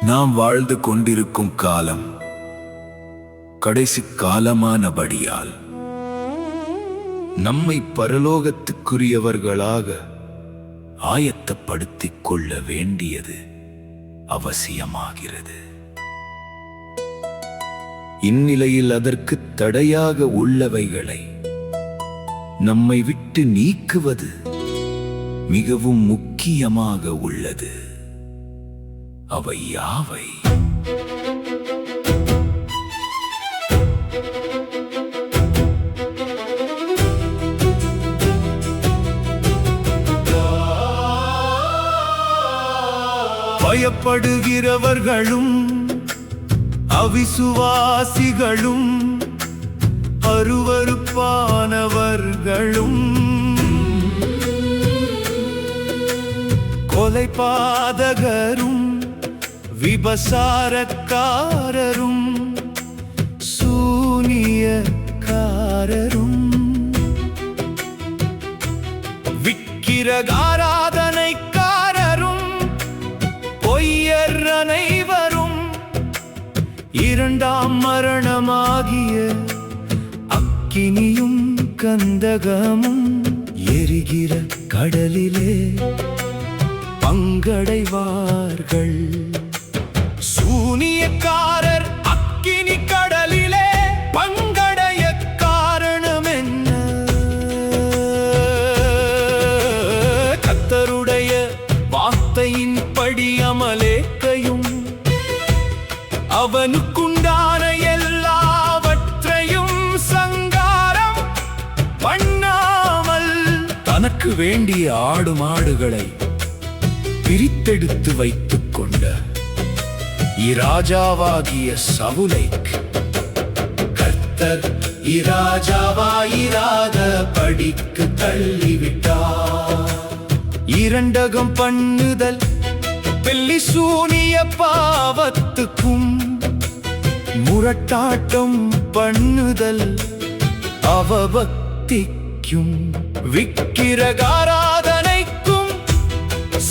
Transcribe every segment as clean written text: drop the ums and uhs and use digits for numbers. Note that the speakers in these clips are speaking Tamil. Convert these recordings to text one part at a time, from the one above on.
நாம் வாழ்ந்து கொண்டிருக்கும் காலம் கடைசி காலமானபடியால் நம்மை பரலோகத்துக்குரியவர்களாக ஆயத்தப்படுத்திக் கொள்ள வேண்டியது அவசியமாகிறது. இந்நிலையில் அதற்கு தடையாக உள்ளவைகளை நம்மை விட்டு நீக்குவது மிகவும் முக்கியமாக உள்ளது. அவை யாவை? பயப்படுகிறவர்களும் அவிசுவாசிகளும் அருவருப்பானவர்களும் கொலைபாதகரும் விபசாரக்காரரும் சூனியக்காரரும் விக்கிரகாராதனைக்காரரும் பொய்யர் அனைவரும் இரண்டாம் மரணமாகிய அக்கினியும் கந்தகமும் எரிகிற கடலிலே பங்கடைவார்கள். சூனியக்காரர் அக்கினி கடலிலே பங்கடைய காரணம் என்ன? கர்த்தருடைய வார்த்தையின்படி அமலேக்கையும் அவனுக்குண்டான எல்லாவற்றையும் சங்காரம் பண்ணாமல் தனக்கு வேண்டிய ஆடு மாடுகளை பிரித்தெடுத்து வைத்துக் கொண்ட இராஜாவாகிய சவுலை கர்த்தர் இராஜாவாயிராத படிக்கு தள்ளிவிட்டார். இரண்டகம் பண்ணுதல் வெள்ளி சூனிய பாவத்துக்கும் முரட்டாட்டம் பண்ணுதல் அவபக்திக்கும் விக்கிரகாராதனைக்கும்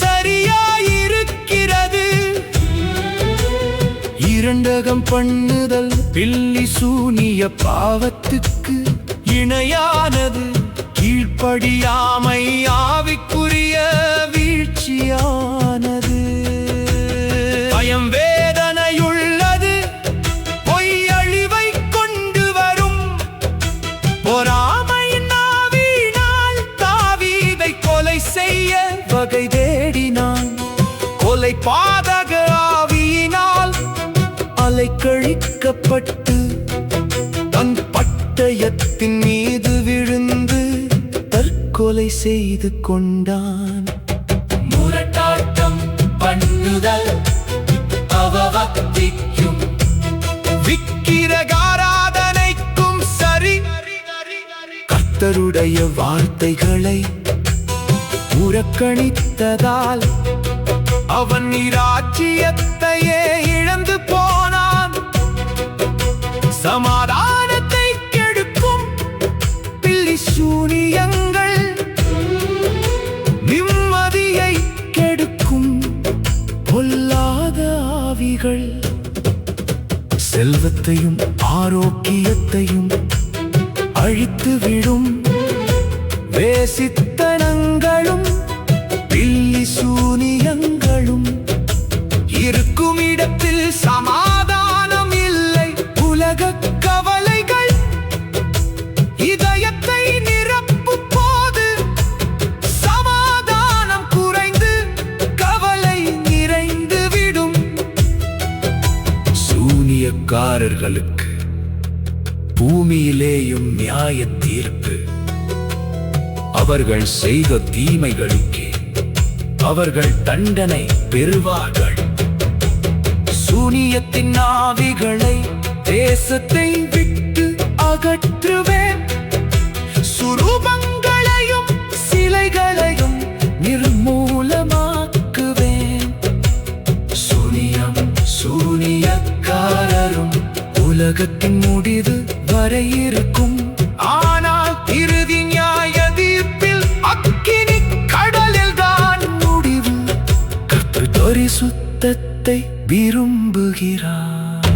சரியாயிருக்கிறது. இரண்டகம் பண்ணுதல் பில்லி சூனிய பாவத்துக்கு இணையானது. கீழ்ப்படியாமை ஆவிக்குரிய வீழ்ச்சியானது. பயம் வேதனையுள்ளது, பொய் அழிவை கொண்டு வரும். பொறாமையின் ஆவியினால் தாவீதை கொலை செய்ய வகை தேடினான். கொலை பாதக ஆவியினால் அலைக்கழிக்கப்பட்டு தன் பட்டயத்தின் மீது விழுந்து தற்கொலை செய்து கொண்டான். முரட்டாட்டம் பண்ணுதல் அவபக்திக்கும் விக்கிரகாராதனைக்கும் சரி. கர்த்தருடைய வார்த்தைகளை புறக்கணித்ததால் அவன் இராஜ்யத்தையே இழந்து போனான். சமாதானத்தை கெடுக்கும் பில்லி சூனியங்கள் நிம்மதியை கெடுக்கும் பொல்லாத ஆவிகள் செல்வத்தையும் ஆரோக்கியத்தையும் அழித்து விடும். வேசித்தனங்களும் பில்லி சூனியங்களும் இருக்கும் இடத்தில் சமாதானம் இல்லை. உலக கவலைகள் இதயத்தை நிரப்பும் போது சமாதானம் குறைந்து கவலை நிறைந்து விடும். சூனியக்காரர்களுக்கு பூமியிலேயும் நியாய தீர்ப்பு. அவர்கள் செய்த தீமைகளுக்கே அவர்கள் தண்டனை பெறுவார்கள். சூனியத்தின் ஆவிகளை தேசத்தை விட்டு அகற்றுவேன். சுரூபங்களையும் சிலைகளையும் நிர்மூலமாக்குவேன். சூனியம் சூனியக்காரரும் உலகத்தின் முடிவு வரை இருக்கும். ஆனால் இறுதி நியாய தீர்ப்பில் அக்கினி கடலில் தான் முடிவு. கர்த்தர் பரிசுத்தத்தை விரும்புகிறார்.